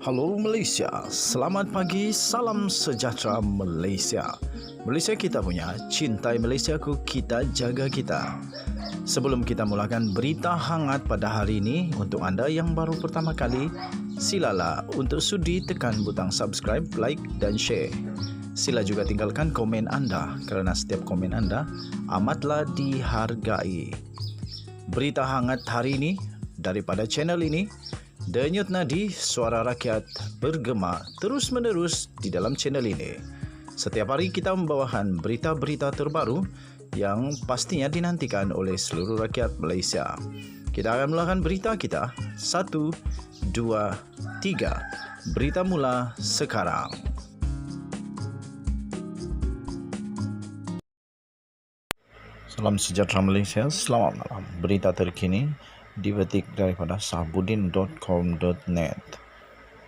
Halo Malaysia, selamat pagi, salam sejahtera Malaysia. Malaysia kita punya, cintai Malaysiaku, kita jaga kita. Sebelum kita mulakan berita hangat pada hari ini, untuk anda yang baru pertama kali, silalah untuk sudi tekan butang subscribe, like dan share. Sila juga tinggalkan komen anda kerana setiap komen anda amatlah dihargai. Berita hangat hari ini daripada channel ini, Denyut nadi suara rakyat bergema terus-menerus di dalam channel ini. Setiap hari kita membawakan berita-berita terbaru yang pastinya dinantikan oleh seluruh rakyat Malaysia. Kita akan mulakan berita kita. 1, 2, 3. Berita mula sekarang. Salam sejahtera Malaysia, selamat malam. Berita terkini dipetik daripada sahbudin.com.net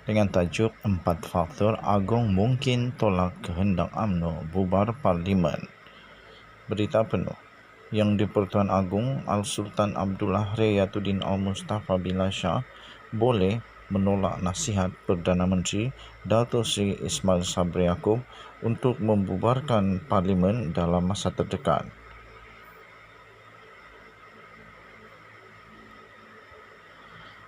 dengan tajuk 4 faktor Agong mungkin tolak kehendak UMNO bubar Parlimen. Berita penuh yang di-Pertuan Agong Al-Sultan Abdullah Rayatuddin Al-Mustafa Billah Shah boleh menolak nasihat Perdana Menteri Dato' Seri Ismail Sabri Yaakob untuk membubarkan Parlimen dalam masa terdekat.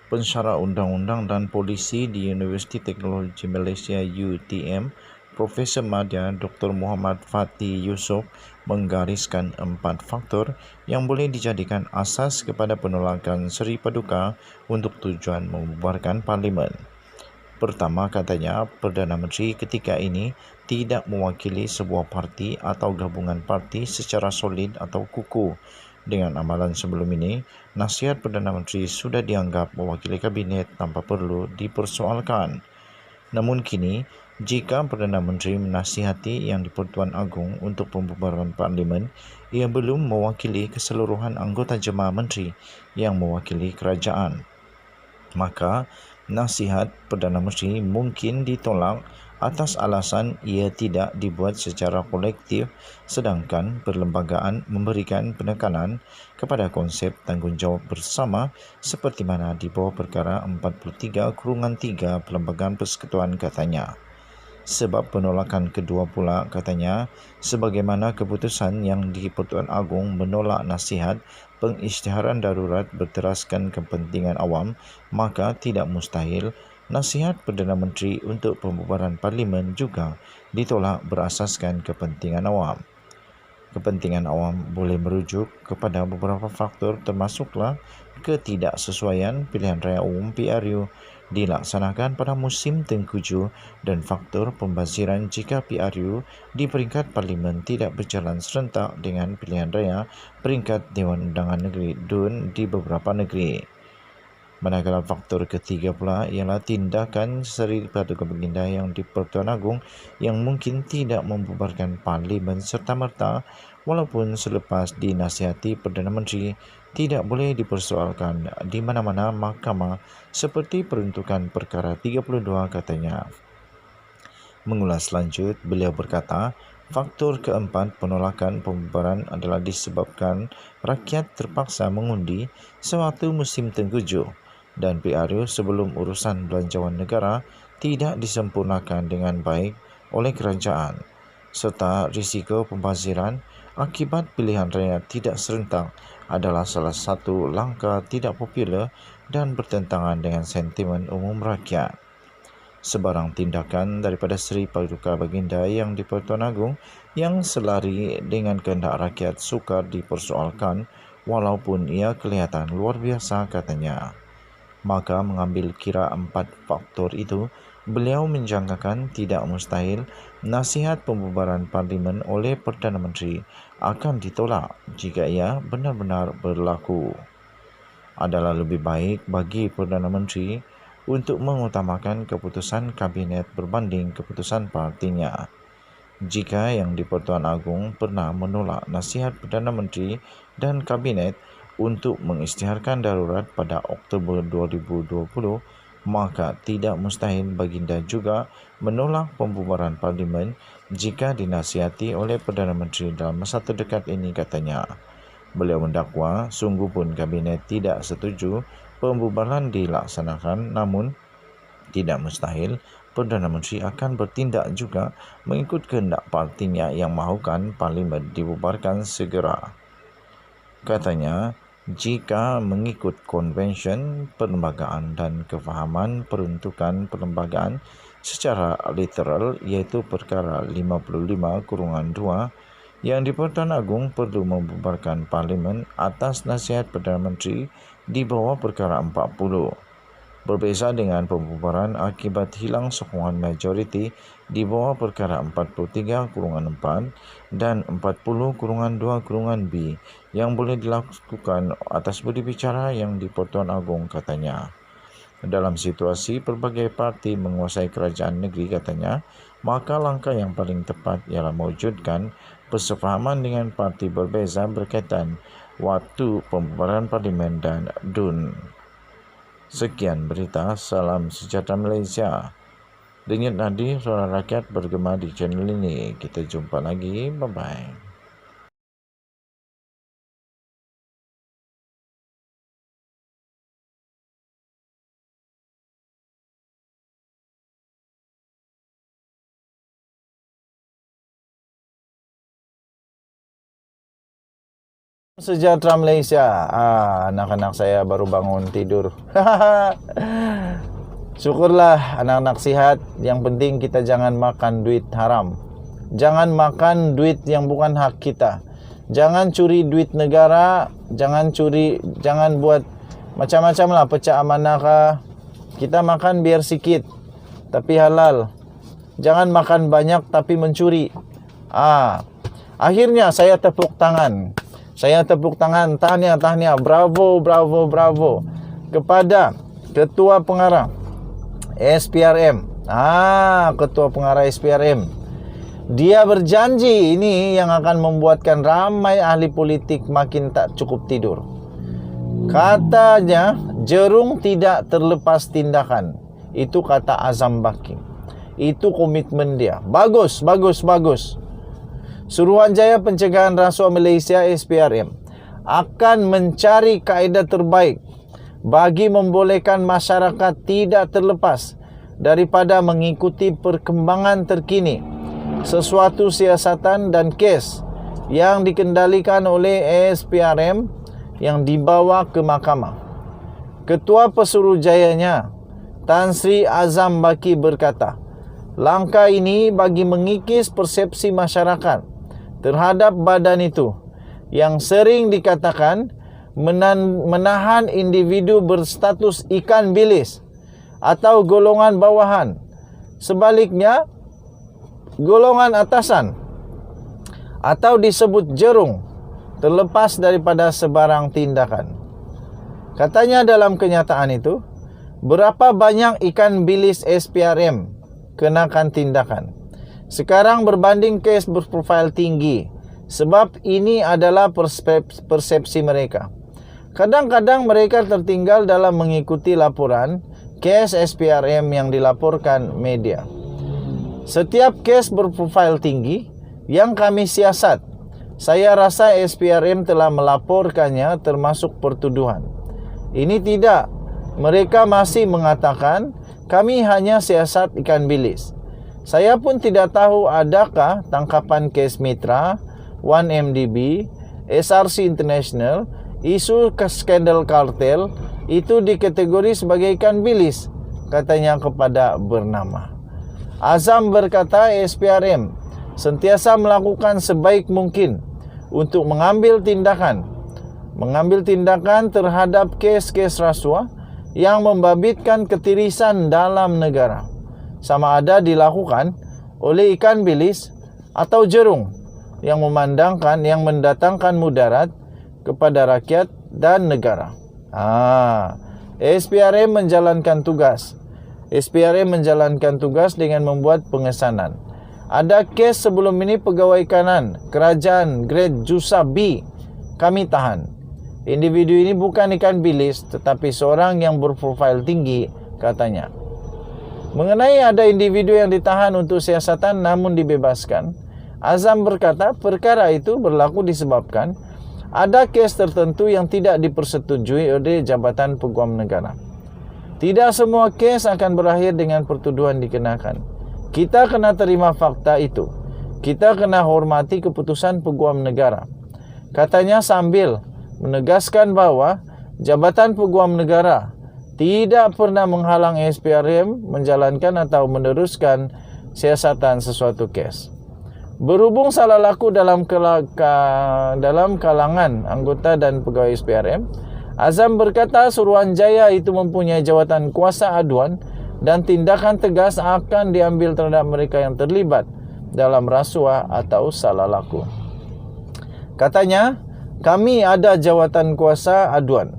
Pensyarah Undang-Undang dan Polisi di Universiti Teknologi Malaysia UTM, Profesor Madya Dr. Muhammad Fatih Yusof menggariskan 4 faktor yang boleh dijadikan asas kepada penolakan Seri Paduka untuk tujuan membubarkan Parlimen. Pertama, katanya, Perdana Menteri ketika ini tidak mewakili sebuah parti atau gabungan parti secara solid atau kukuh. Dengan amalan sebelum ini, nasihat Perdana Menteri sudah dianggap mewakili kabinet tanpa perlu dipersoalkan. Namun kini, jika Perdana Menteri menasihati Yang di-Pertuan Agong untuk pembubaran Parlimen, ia belum mewakili keseluruhan anggota jemaah menteri yang mewakili kerajaan. Maka, nasihat Perdana Menteri mungkin ditolak atas alasan ia tidak dibuat secara kolektif, sedangkan perlembagaan memberikan penekanan kepada konsep tanggungjawab bersama seperti mana di bawah perkara 43/3 Perlembagaan Persekutuan, katanya. Sebab penolakan kedua pula, katanya, sebagaimana keputusan Yang di-Pertuan Agong menolak nasihat pengisytiharan darurat berteraskan kepentingan awam, maka tidak mustahil nasihat Perdana Menteri untuk pembubaran Parlimen juga ditolak berasaskan kepentingan awam. Kepentingan awam boleh merujuk kepada beberapa faktor, termasuklah ketidaksesuaian pilihan raya umum PRU dilaksanakan pada musim tengkujuh dan faktor pembaziran jika PRU di peringkat Parlimen tidak berjalan serentak dengan pilihan raya peringkat Dewan Undangan Negeri DUN di beberapa negeri. Manakala faktor ketiga pula ialah tindakan Seri Paduka Baginda Yang di-Pertuan Agong yang mungkin tidak membubarkan Parlimen serta-merta walaupun selepas dinasihati Perdana Menteri tidak boleh dipersoalkan di mana-mana mahkamah seperti peruntukan perkara 32, katanya. Mengulas lanjut, beliau berkata, faktor keempat penolakan pembubaran adalah disebabkan rakyat terpaksa mengundi sewaktu musim tengkujuh dan PRU sebelum urusan belanjawan negara tidak disempurnakan dengan baik oleh kerajaan, serta risiko pembaziran akibat pilihan raya tidak serentak adalah salah satu langkah tidak popular dan bertentangan dengan sentimen umum rakyat. Sebarang tindakan daripada Seri Paduka Baginda Yang di-Pertuan Agong yang selari dengan kehendak rakyat sukar dipersoalkan walaupun ia kelihatan luar biasa, katanya. Maka mengambil kira 4 faktor itu, beliau menjangkakan tidak mustahil nasihat pembubaran Parlimen oleh Perdana Menteri akan ditolak jika ia benar-benar berlaku. Adalah lebih baik bagi Perdana Menteri untuk mengutamakan keputusan kabinet berbanding keputusan partinya. Jika Yang di-Pertuan Agong pernah menolak nasihat Perdana Menteri dan kabinet untuk mengisytiharkan darurat pada Oktober 2020, maka tidak mustahil Baginda juga menolak pembubaran Parlimen jika dinasihati oleh Perdana Menteri dalam masa terdekat ini, katanya. Beliau mendakwa sungguh pun kabinet tidak setuju pembubaran dilaksanakan, namun Tidak mustahil Perdana Menteri akan bertindak juga mengikut kehendak partinya yang mahukan Parlimen dibubarkan segera. Katanya, jika mengikut konvensyen perlembagaan dan kefahaman peruntukan perlembagaan secara literal iaitu perkara 55/2 yang di-Pertuan Agong perlu membubarkan Parlimen atas nasihat Perdana Menteri di bawah perkara 40. Berbeza dengan pembubaran akibat hilang sokongan majoriti di bawah perkara 43/4 dan 40/2/B yang boleh dilakukan atas budi bicara yang di-Pertuan Agong, katanya. Dalam situasi pelbagai parti menguasai kerajaan negeri, katanya, maka langkah yang paling tepat ialah mewujudkan persefahaman dengan parti berbeza berkaitan waktu pembubaran Parlimen dan DUN. Sekian berita, salam sejahtera Malaysia. Denyut nadi suara rakyat bergema di channel ini. Kita jumpa lagi, bye-bye. Sejahtera Malaysia. Anak-anak saya baru bangun tidur. Syukurlah anak-anak sihat. Yang penting kita jangan makan duit haram. Jangan makan duit yang bukan hak kita. Jangan curi duit negara. Jangan buat macam-macam lah, pecah amanah kah. Kita makan biar sikit tapi halal. Jangan makan banyak tapi mencuri. Akhirnya saya tepuk tangan. Tahniah, bravo kepada Ketua Pengarah SPRM. Ketua Pengarah SPRM. Dia berjanji ini yang akan membuatkan ramai ahli politik makin tak cukup tidur. Katanya, jerung tidak terlepas tindakan. Itu kata Azam Baki. Itu komitmen dia. Bagus. Suruhanjaya Pencegahan Rasuah Malaysia SPRM akan mencari kaedah terbaik bagi membolehkan masyarakat tidak terlepas daripada mengikuti perkembangan terkini sesuatu siasatan dan kes yang dikendalikan oleh SPRM yang dibawa ke mahkamah. Ketua Pesuruhjayanya Tan Sri Azam Baki berkata, langkah ini bagi mengikis persepsi masyarakat terhadap badan itu yang sering dikatakan menahan individu berstatus ikan bilis atau golongan bawahan. Sebaliknya, golongan atasan atau disebut jerung terlepas daripada sebarang tindakan. Katanya dalam kenyataan itu, berapa banyak ikan bilis SPRM kenakan tindakan? Sekarang berbanding kes berprofil tinggi, sebab ini adalah persepsi mereka. Kadang-kadang mereka tertinggal dalam mengikuti laporan kes SPRM yang dilaporkan media. Setiap kes berprofil tinggi yang kami siasat, saya rasa SPRM telah melaporkannya termasuk pertuduhan. Ini tidak. Mereka masih mengatakan kami hanya siasat ikan bilis. Saya pun tidak tahu adakah tangkapan kes Mitra, 1MDB, SRC International, isu skandal kartel itu dikategori sebagai ikan bilis, katanya kepada Bernama. Azam berkata SPRM sentiasa melakukan sebaik mungkin untuk mengambil tindakan terhadap kes-kes rasuah yang membabitkan ketirisan dalam negara, sama ada dilakukan oleh ikan bilis atau jerung yang mendatangkan mudarat kepada rakyat dan negara. SPRM menjalankan tugas dengan membuat pengesanan. Ada kes sebelum ini pegawai kanan kerajaan grade Jusa B kami tahan. Individu ini bukan ikan bilis tetapi seorang yang berprofil tinggi, katanya. Mengenai ada individu yang ditahan untuk siasatan namun dibebaskan, Azam berkata perkara itu berlaku disebabkan ada kes tertentu yang tidak dipersetujui oleh Jabatan Peguam Negara. Tidak semua kes akan berakhir dengan pertuduhan dikenakan. Kita kena terima fakta itu. Kita kena hormati keputusan Peguam Negara. Katanya sambil menegaskan bahawa Jabatan Peguam Negara tidak pernah menghalang SPRM menjalankan atau meneruskan siasatan sesuatu kes. Berhubung salah laku dalam kalangan anggota dan pegawai SPRM, Azam berkata Suruhanjaya itu mempunyai jawatan kuasa aduan dan tindakan tegas akan diambil terhadap mereka yang terlibat dalam rasuah atau salah laku. Katanya, kami ada jawatan kuasa aduan.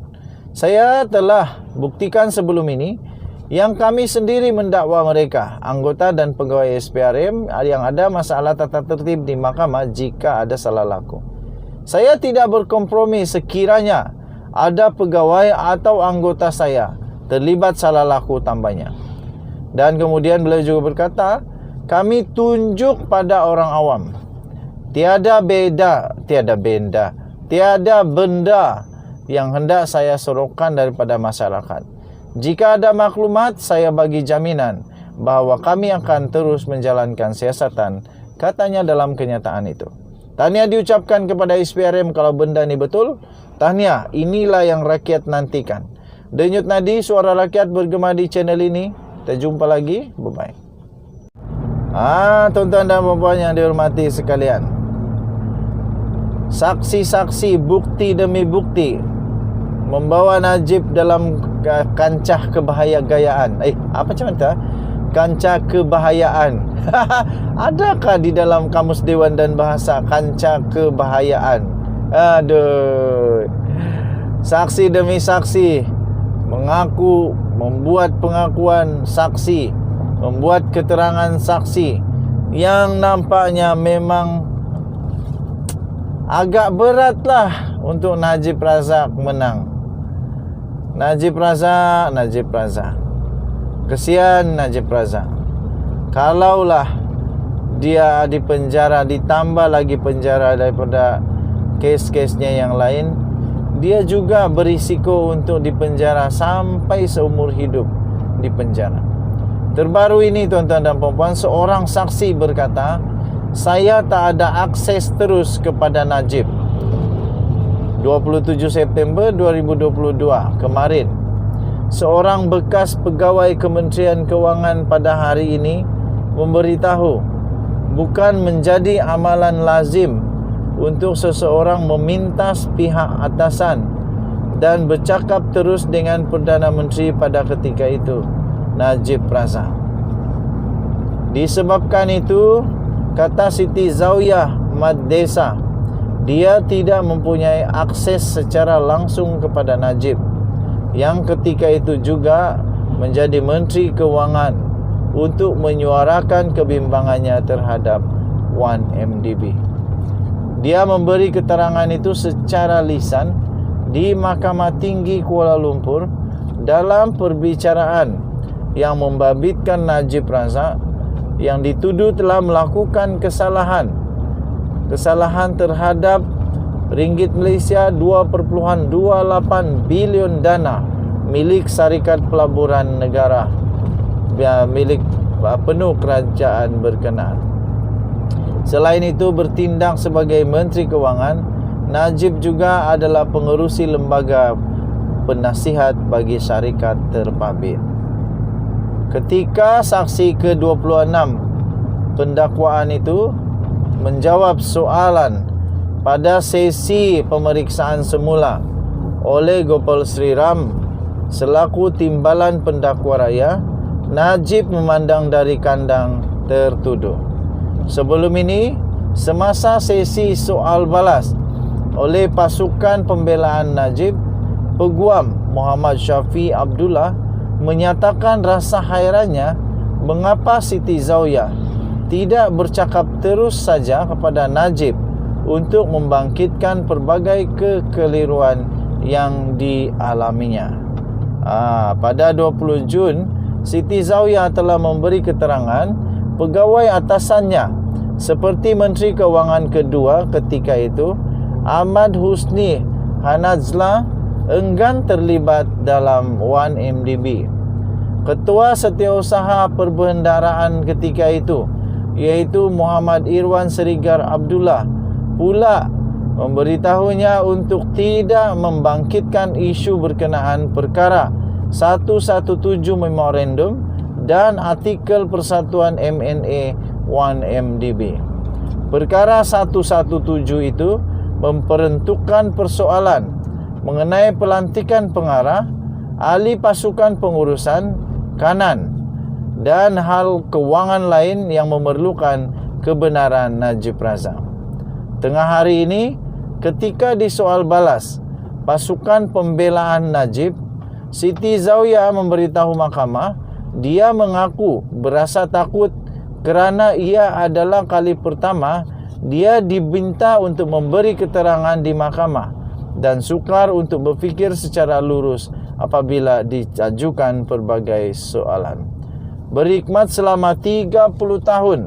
Saya telah buktikan sebelum ini yang kami sendiri mendakwa mereka, anggota dan pegawai SPRM yang ada masalah tata tertib di mahkamah jika ada salah laku. Saya tidak berkompromi sekiranya ada pegawai atau anggota saya terlibat salah laku, tambahnya. Dan kemudian beliau juga berkata, kami tunjuk pada orang awam. Tiada benda yang hendak saya sorokkan daripada masyarakat. Jika ada maklumat, saya bagi jaminan bahawa kami akan terus menjalankan siasatan, katanya dalam kenyataan itu. Tahniah diucapkan kepada SPRM kalau benda ini betul. Tahniah, inilah yang rakyat nantikan. Denyut nadi suara rakyat bergema di channel ini. Kita jumpa lagi. Bye-bye. Tuan-tuan dan puan-puan yang dihormati sekalian. Saksi-saksi, bukti demi bukti membawa Najib dalam kancah kebahayaan. Kancah kebahayaan. Adakah di dalam Kamus Dewan dan Bahasa kancah kebahayaan? Aduh. Saksi demi saksi mengaku, membuat pengakuan saksi, membuat keterangan saksi yang nampaknya memang agak beratlah untuk Najib Razak menang. Najib Razak. Kesian Najib Razak. Kalaulah dia dipenjara, ditambah lagi penjara daripada kes-kesnya yang lain, dia juga berisiko untuk dipenjara sampai seumur hidup di penjara. Terbaru ini tuan-tuan dan puan-puan, seorang saksi berkata, saya tak ada akses terus kepada Najib. 27 September 2022 kemarin, seorang bekas pegawai Kementerian Kewangan pada hari ini memberitahu bukan menjadi amalan lazim untuk seseorang memintas pihak atasan dan bercakap terus dengan Perdana Menteri pada ketika itu, Najib Razak. Disebabkan itu, kata Siti Zawiyah Maddesa, dia tidak mempunyai akses secara langsung kepada Najib, yang ketika itu juga menjadi Menteri Kewangan, untuk menyuarakan kebimbangannya terhadap 1MDB. Dia memberi keterangan itu secara lisan di Mahkamah Tinggi Kuala Lumpur dalam perbicaraan yang membabitkan Najib Razak yang dituduh telah melakukan kesalahan terhadap ringgit Malaysia 2.28 bilion dana milik Syarikat Pelaburan Negara, milik penuh kerajaan berkenaan. Selain itu, bertindak sebagai Menteri Kewangan, Najib juga adalah pengerusi lembaga penasihat bagi syarikat terbabit. Ketika saksi ke-26 pendakwaan itu menjawab soalan pada sesi pemeriksaan semula oleh Gopal Sri Ram selaku timbalan pendakwa raya, Najib memandang dari kandang tertuduh. Sebelum ini, semasa sesi soal balas oleh pasukan pembelaan Najib, Peguam Muhammad Syafi Abdullah menyatakan rasa hairannya mengapa Siti Zawiyah tidak bercakap terus saja kepada Najib untuk membangkitkan pelbagai kekeliruan yang dialaminya. Pada 20 Jun, Siti Zawiyah telah memberi keterangan pegawai atasannya seperti Menteri Kewangan kedua ketika itu, Ahmad Husni Hanazla, enggan terlibat dalam 1MDB Ketua Setiausaha Perbendaharaan ketika itu, iaitu Muhammad Irwan Serigar Abdullah, pula memberitahunya untuk tidak membangkitkan isu berkenaan perkara 117 Memorandum dan artikel Persatuan MNA 1MDB. Perkara 117 itu memperuntukkan persoalan mengenai pelantikan pengarah, ahli pasukan pengurusan kanan dan hal kewangan lain yang memerlukan kebenaran Najib Razak. Tengah hari ini, ketika disoal balas pasukan pembelaan Najib, Siti Zawiya memberitahu mahkamah dia mengaku berasa takut kerana ia adalah kali pertama dia diminta untuk memberi keterangan di mahkamah dan sukar untuk berfikir secara lurus apabila diajukan pelbagai soalan. Berkhidmat selama 30 tahun.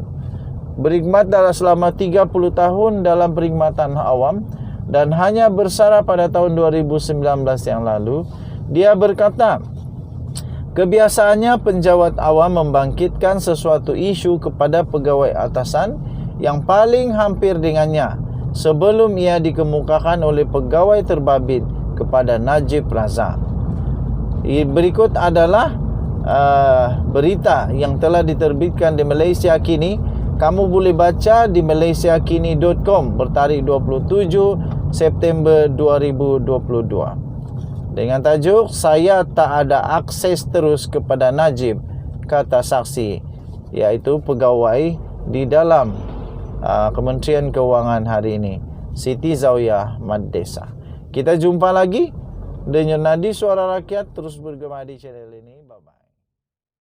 Berkhidmat selama 30 tahun dalam perkhidmatan awam dan hanya bersara pada tahun 2019 yang lalu, dia berkata, kebiasaannya penjawat awam membangkitkan sesuatu isu kepada pegawai atasan yang paling hampir dengannya sebelum ia dikemukakan oleh pegawai terbabit kepada Najib Razak. Berikut adalah berita yang telah diterbitkan di Malaysia Kini. Kamu boleh baca di malaysiakini.com bertarikh 27 September 2022. Dengan tajuk, "Saya tak ada akses terus kepada Najib," kata saksi, iaitu pegawai di dalam Kementerian Keuangan hari ini, Siti Zawiya Maddesa. Kita jumpa lagi. Denyut Nadi Suara Rakyat terus bergema di channel ini. Bye-bye.